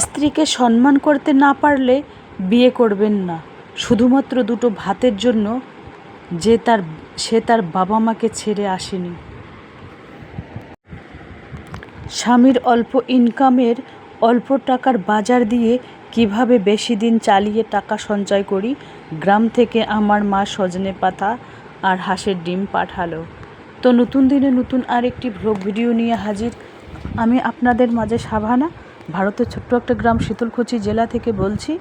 স্ত্রীকে সম্মান করতে না পারলে বিয়ে করবেন না, শুধুমাত্র দুটো ভাতের জন্য সে তার বাবা মাকে ছেড়ে আসেনি। স্বামীর অল্প ইনকামের অল্প টাকার বাজার দিয়ে কিভাবে বেশি দিন চালিয়ে টাকা সঞ্চয় করি, গ্রাম থেকে আমার মা সজনে পাতা আর হাঁসের ডিম পাঠালো। তো নতুন দিনে নতুন আরেকটি ভ্লগ ভিডিও নিয়ে হাজির আমি আপনাদের মাঝে। সাভানা, ভারতের ছোট্ট একটা গ্রাম শীতলকুচি জেলা থেকে বলছি।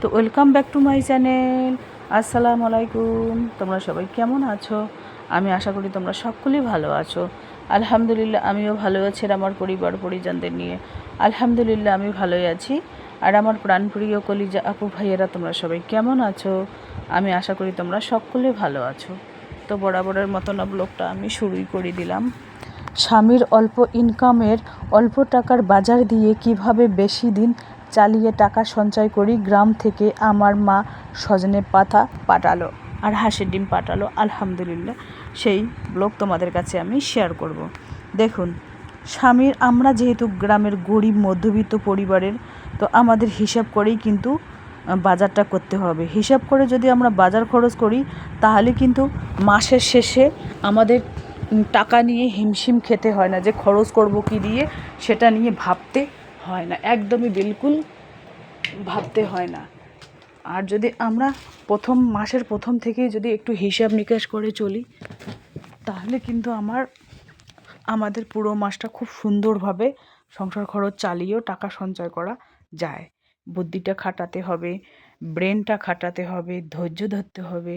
তো welcome back to my channel. আসসালামু আলাইকুম। তোমরা সবাই কেমন আছো? আমি আশা করি তোমরা সকলেই ভালো আছো। আলহামদুলিল্লাহ আমিও ভালো আছি, আর আমার পরিবার পরিজনদের নিয়ে আলহামদুলিল্লাহ আমি ভালোই আছি। আর আমার প্রাণপ্রিয় কলিজা আপু ভাইয়েরা তোমরা সবাই কেমন আছো? আমি আশা করি তোমরা সকলে ভালো আছো। তো বরাবরের মতন ব্লগটা আমি শুরুই করে দিলাম। স্বামীর অল্প ইনকামের অল্প টাকার বাজার দিয়ে কিভাবে বেশি দিন চালিয়ে টাকা সঞ্চয় করি, গ্রাম থেকে আমার মা সজনে পাতা পাঠালো আর হাঁসের ডিম পাঠালো। আলহামদুলিল্লাহ সেই ব্লগ তোমাদের কাছে আমি শেয়ার করব। দেখুন, আমরা যেহেতু গ্রামের গরিব মধ্যবিত্ত পরিবারের, তো আমাদের হিসাব করেই কিন্তু বাজারটা করতে হবে। হিসাব করে যদি আমরা বাজার খরচ করি তাহলে কিন্তু মাসের শেষে আমাদের টাকা নিয়ে হিমশিম খেতে হয় না, যে খরচ করব কি দিয়ে সেটা নিয়ে ভাবতে হয় না, একদমই বিলকুল ভাবতে হয় না। আর যদি আমরা মাসের প্রথম থেকেই যদি একটু হিসাব নিকাশ করে চলি তাহলে কিন্তু আমাদের পুরো মাসটা খুব সুন্দরভাবে সংসার খরচ চালিয়েও টাকা সঞ্চয় করা যায়। বুদ্ধিটা খাটাতে হবে, ব্রেনটা খাটাতে হবে, ধৈর্য ধরতে হবে,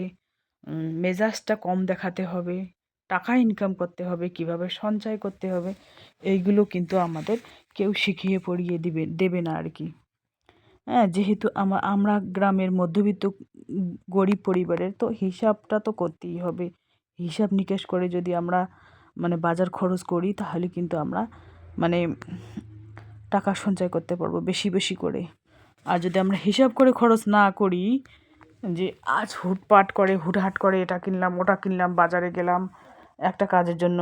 মেজাজটা কম দেখাতে হবে, টাকা ইনকাম করতে হবে, কিভাবে সঞ্চয় করতে হবে, এইগুলো কিন্তু আমাদের কেউ শিখিয়ে পড়িয়ে দেবে না আর কি। হ্যাঁ, যেহেতু আমরা গ্রামের মধ্যবিত্ত গরিব পরিবারের, তো হিসাবটা তো করতেই হবে। হিসাব নিকেশ করে যদি আমরা বাজার খরচ করি তাহলে কিন্তু আমরা টাকা সঞ্চয় করতে পারবো বেশি বেশি করে। আর যদি আমরা হিসাব করে খরচ না করি, যে আজ হুটহাট করে এটা কিনলাম ওটা কিনলাম, বাজারে গেলাম একটা কাজের জন্য,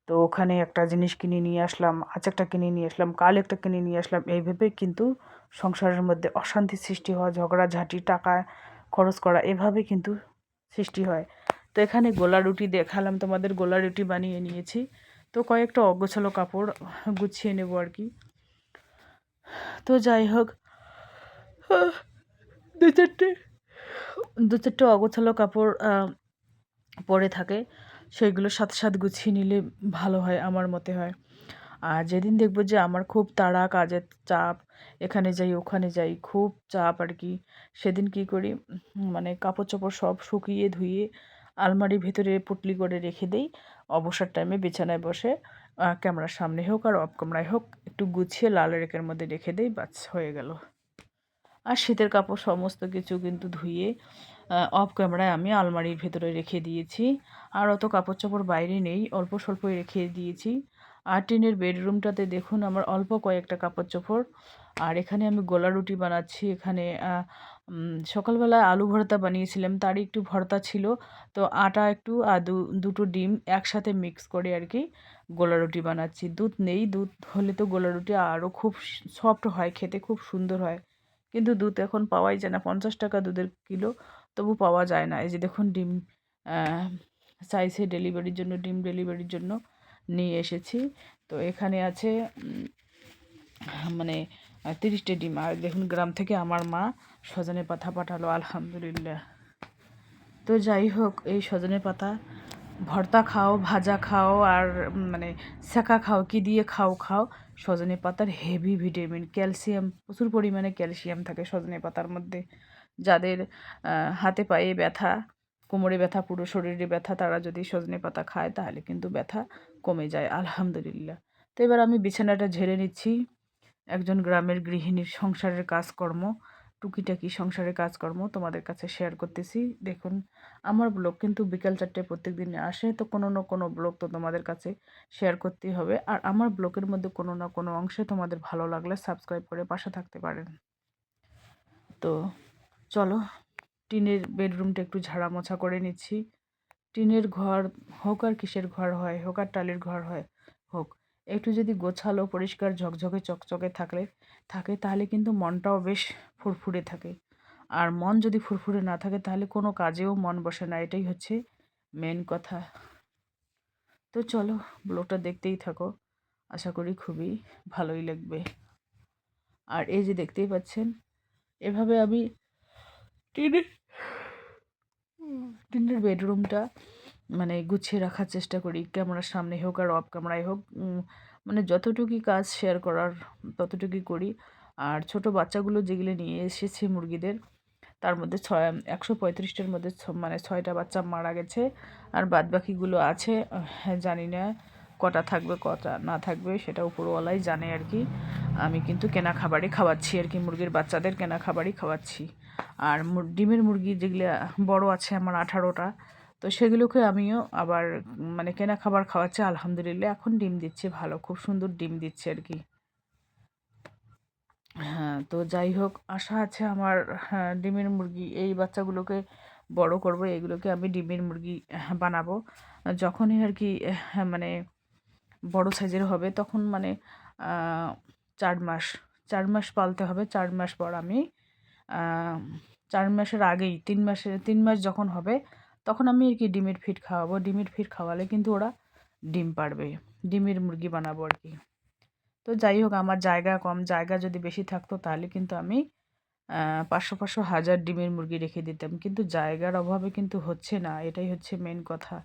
তো ওখানে একটা জিনিস কিনে নিয়ে আসলাম, আজ একটা কিনে নিয়ে আসলাম, কাল একটা কিনে নিয়ে আসলাম, এইভাবে কিন্তু সংসারের মধ্যে অশান্তি সৃষ্টি হয়, ঝগড়াঝাঁটি, টাকা খরচ করা, এভাবে কিন্তু সৃষ্টি হয়। তো এখানে গোলা রুটি দেখালাম তোমাদের, গোলা রুটি বানিয়ে নিয়েছি। তো কয়েকটা অগোছালো কাপড় গুছিয়ে নেবো আর কি। তো যাই হোক, দু চারটে অগোছালো কাপড় পরে থাকে, সেগুলো সাথে গুছিয়ে নিলে ভালো হয় আমার মতে হয়। আর যেদিন দেখবো যে আমার খুব তাড়া, কাজের চাপ, এখানে যাই ওখানে যাই, খুব চাপ আর কি, সেদিন কি করি, কাপড় চোপড় সব শুকিয়ে ধুয়ে আলমারির ভেতরে পুটলি করে রেখে দেই। অবসর টাইমে বিছানায় বসে ক্যামেরার সামনে হোক আর অফ ক্যামেরায় হোক একটু গুছিয়ে লাল রেকের মধ্যে রেখে দেই, বাস হয়ে গেল। আর শীতের কাপড় সমস্ত কিছু কিন্তু ধুয়ে অফ ক্যামেরায় আমি আলমারির ভেতরে রেখে দিয়েছি। আর অত কাপড় চোপড় বাইরে নেই, অল্প স্বল্পই রেখে দিয়েছি। আর টিনের বেডরুমটাতে দেখুন আমার অল্প কয়েকটা কাপড় চোপড়। আর এখানে আমি গোলা রুটি বানাচ্ছি। এখানে সকালবেলা আলু ভর্তা বানিয়েছিলাম, তারই একটু ভর্তা ছিল, তো আটা একটু আর দুটো ডিম একসাথে মিক্স করে আর কি গোলা রুটি বানাচ্ছি। দুধ নেই, দুধ হলে তো গোলা রুটি আরও খুব সফট হয়, খেতে খুব সুন্দর হয়, কিন্তু দুধ এখন পাওয়াই যায় না, 50 টাকা দুধের কিলো, তবু পাওয়া যায় না। এই যে দেখুন ডিম চাইছে ডেলিভারির জন্য, ডিম ডেলিভারির জন্য নিয়ে এসেছি। তো এখানে আছে 30টে ডিম। আর দেখুন গ্রাম থেকে আমার মা সজনে পাতা পাঠালো, আলহামদুলিল্লাহ। তো যাই হোক, এই সজনে পাতা ভর্তা খাও, ভাজা খাও, আর সেকা খাও, কি দিয়ে খাও, সজনে পাতার হেভি ভিটামিন, ক্যালসিয়াম, প্রচুর পরিমাণে ক্যালসিয়াম থাকে সজনে পাতার মধ্যে। যাদের হাতে পায়ে ব্যথা, কোমরে ব্যথা, পুরো শরীরে ব্যথা, তারা যদি সজনে পাতা খায় তাহলে কিন্তু ব্যথা কমে যায়, আলহামদুলিল্লাহ। তো এবার আমি বিছানাটা ঝেড়ে নিচ্ছি। একজন গ্রামের গৃহিণীর সংসারের কাজকর্ম, টুকিটাকি সংসারের কাজকর্ম তোমাদের কাছে শেয়ার করতেছি। দেখুন, আমার ব্লগ কিন্তু বিকাল 4টায় প্রত্যেক দিন আসে, তো কোনো না কোনো ব্লগ তো তোমাদের কাছে শেয়ার করতেই হবে। আর আমার ব্লগের মধ্যে কোনো না কোনো অংশে তোমাদের ভালো লাগলে সাবস্ক্রাইব করে পাশে থাকতে পারেন। তো চলো, টিনের বেডরুমটা একটু ঝাড়া মোছা করে নিচ্ছি। টিনের ঘর হোক আর কিসের ঘর হয় হোক, আর টালির ঘর হোক, একটু যদি গোছালো, পরিষ্কার, ঝকঝকে, চকচকে থাকলে থাকে তাহলে কিন্তু মনটাও বেশ ফুরফুরে থাকে। আর মন যদি ফুরফুরে না থাকে তাহলে কোনো কাজেও মন বসে না, এটাই হচ্ছে মেন কথা। তো চলো ব্লগটা দেখতেই থাকো, আশা করি খুবই ভালোই লাগবে। আর এই যে দেখতেই পাচ্ছেন, এভাবে আমি টিনের টিনের বেডরুমটা মানে গুছিয়ে রাখার চেষ্টা করি, ক্যামেরার সামনে হোক আর অফ ক্যামেরায় হোক। মানে যতটুকুই কাজ শেয়ার করার ততটুকুই করি। আর ছোট বাচ্চাগুলো যেগুলো নিয়ে এসেছি মুরগিদের, তার মধ্যে 135টার মধ্যে মানে 6টা বাচ্চা মারা গেছে। আর বাদবাকিগুলো আছে, জানি না কটা থাকবে কটা না থাকবে, সেটা উপরওয়ালাই জানে আর কি। আমি কিন্তু কেনা খাবারই খাওয়াচ্ছি আর কি, মুরগির বাচ্চাদের কেনা খাবারই খাওয়াচ্ছি। আর ডিমের মুরগি যেগুলো বড় আছে আমার 18টা, তো সেগুলোকে আমিও আবার মানে কেনা খাবার খাওয়াচ্ছি। আলহামদুলিল্লাহ এখন ডিম দিচ্ছে ভালো, খুব সুন্দর ডিম দিচ্ছে আর কি। হ্যাঁ, তো যাই হোক, আশা আছে আমার ডিমের মুরগি এই বাচ্চাগুলোকে বড় করব, এগুলোকে আমি ডিমের মুরগি বানাবো যখনই আর কি। মানে বড় সাইজের হবে তখন মানে 4 মাস 4 মাস পালতে হবে। 4 মাস পর আমি 4 মাসের আগেই 3 মাস যখন হবে তখন আমি আর কি ডিমের ফিড খাওয়াবো। ডিমের ফিড খাওয়ালে কিন্তু ওরা ডিম পারবে, ডিমের মুরগি বানাবো আর কি। তো যাই হোক, আমার জায়গা কম, জায়গা যদি বেশি থাকতো তাহলে কিন্তু আমি 500-500 হাজার ডিমের মুরগি রেখে দিতাম, কিন্তু জায়গার অভাবে কিন্তু হচ্ছে না, এটাই হচ্ছে মেন কথা।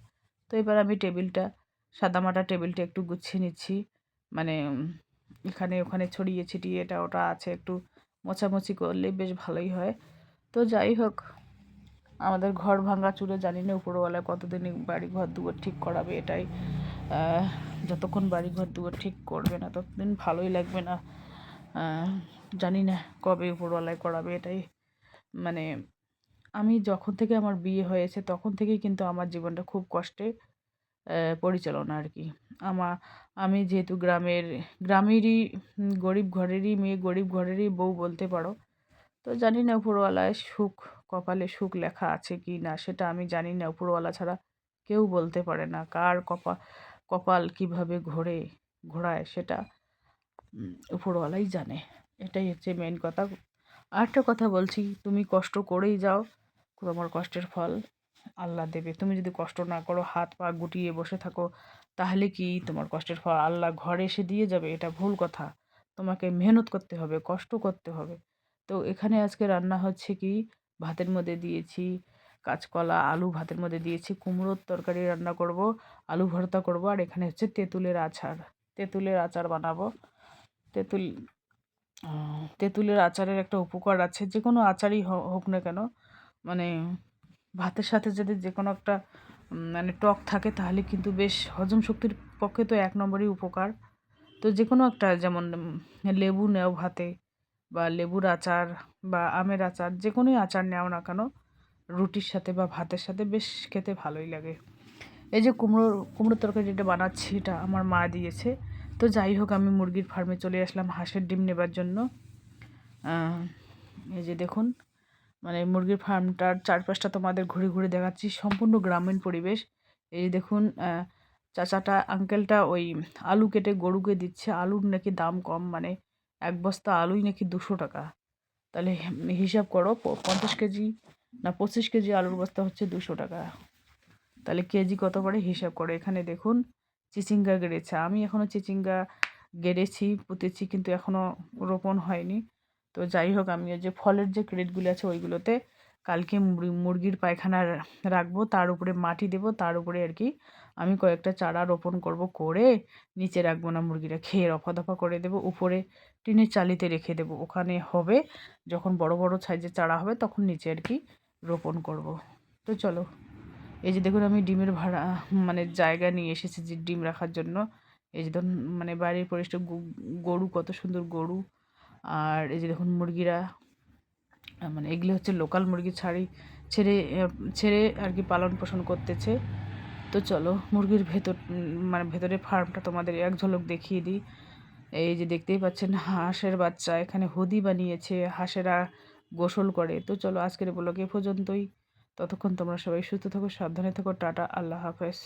তো এবার আমি টেবিলটা, সাদামাটা টেবিলটা একটু গুছিয়ে নিচ্ছি। মানে এখানে ওখানে ছড়িয়ে ছিটিয়ে এটা ওটা আছে, একটু মোছামুছি করলে বেশ ভালোই হয়। তো যাই হোক, আমাদের ঘর ভাঙা চুরে জানি না উপরওয়ালা কতদিন বাড়ি ঘর দুয়ার ঠিক করাবে, এটাই যতক্ষণ বাড়ি ঘর দুয়ার ঠিক করবে না ততদিন ভালোই লাগবে না। জানি না কবে উপরওয়ালায় করাবে, এটাই মানে আমি যখন থেকে আমার বিয়ে হয়েছে তখন থেকেই কিন্তু আমার জীবনটা খুব কষ্টে পরিচালনা আর কি। আমি যেহেতু গ্রামেরই গরিব ঘরেরই মেয়ে, গরিব ঘরেরই বউ বলতে পারো। তো জানি না উপরওয়ালায় কপালে সুখ লেখা আছে কি না, সেটা আমি জানি না। উপরওয়ালা ছাড়া কেউ বলতে পারে না কার কপাল কিভাবে ঘোরায়, সেটা উপরওয়ালাই জানে। এটাই হচ্ছে মেন কথা। আরেকটা কথা বলছি, তুমি কষ্ট করেই যাও, তোমার কষ্টের ফল আল্লাহ দেবে। তুমি যদি কষ্ট না করো, হাত পা গুটিয়ে বসে থাকো, তাহলে কি তোমার কষ্টের ফল আল্লাহ ঘরে এসে দিয়ে যাবে? এটা ভুল কথা। তোমাকে মেহনত করতে হবে, কষ্ট করতে হবে। তো এখানে আজকে রান্না হচ্ছে কি, ভাতের মধ্যে দিয়েছি কাঁচকলা, আলু ভাতের মধ্যে দিয়েছি, কুমড়োর তরকারি রান্না করব, আলু ভর্তা করব, আর এখানে হচ্ছে তেঁতুলের আচার। তেঁতুলের আচার বানাবো। তেঁতুল তেঁতুলের আচারের একটা উপকার আছে, যে কোনো আচারই হোক না কেন, মানে ভাতের সাথে যদি যে কোনো একটা মানে টক থাকে তাহলে কিন্তু বেশ হজম শক্তির পক্ষে তো 1 নম্বরই উপকার। তো যে কোনো একটা, যেমন লেবু নেও ভাতে, বা লেবুর আচার বা আমের আচার, যে কোনোই আচার নেও না কেন, রুটির সাথে বা ভাতের সাথে বেশ খেতে ভালোই লাগে। এই যে কুমড়োর তরকারি যেটা বানাচ্ছি, এটা আমার মা দিয়েছে। তো যাই হোক, আমি মুরগির ফার্মে চলে আসলাম হাঁসের ডিম নেবার জন্য। এই যে দেখুন, মানে মুরগির ফার্মটার চারপাশটা তোমাদের ঘুরে ঘুরে দেখাচ্ছি, সম্পূর্ণ গ্রামীণ পরিবেশ। এই যে দেখুন, চাচাটা আঙ্কেলটা ওই আলু কেটে গরুকে দিচ্ছে। আলুর নাকি দাম কম, মানে 1 বস্তা আলুই নাকি 200 টাকা। তাহলে হিসাব করো, 50 কেজি না 25 কেজি আলুর বস্তা হচ্ছে 200 টাকা, তাহলে কেজি কত পড়ে হিসাব করো। এখানে দেখুন চিচিঙ্গা গেড়েছে, আমি এখনও চিচিঙ্গা গেড়েছি, পুঁতেছি, কিন্তু এখনও রোপণ হয়নি। তো যাই হোক, আমি ওই যে ফলের যে ক্রেটগুলো আছে ওইগুলোতে কালকে মুরগির পায়খানা রাখবো, তার উপরে মাটি দেবো, তার উপরে আর কি আমি কয়েকটা চারা রোপণ করব, করে নিচে রাখবো না, মুরগিরা খেয়ে রফা দফা করে দেবো, উপরে টিনের চালিতে রেখে দেবো, ওখানে হবে। যখন বড় বড় সাইজের চারা হবে তখন নিচে আর কি রোপণ করব। তো চলো, এই যে দেখুন, আমি ডিমের ভাড়া মানে জায়গা নিয়ে এসেছি যে ডিম রাখার জন্য। এই যে ধরুন, মানে বাড়ির পরিষ্কার গরু, কত সুন্দর গরু। আর এই যে দেখুন মুরগিরা, মানে এগুলো হচ্ছে লোকাল মুরগি ছেড়ে ছেড়ে আর কি পালন পোষণ করতেছে। তো চলো মুরগির মানে ভেতরে ফার্মটা তোমাদের এক ঝলক দেখিয়ে দিই। এই যে দেখতেই পাচ্ছেন হাঁসের বাচ্চা এখানে হদি বানিয়েছে, হাঁসেরা গোসল করে। তো চলো আজকের ব্লগ এ পর্যন্তই। ততক্ষণ তোমরা সবাই সুস্থ থাকো, সাবধানে থাকো, টাটা, আল্লাহ হাফেজ।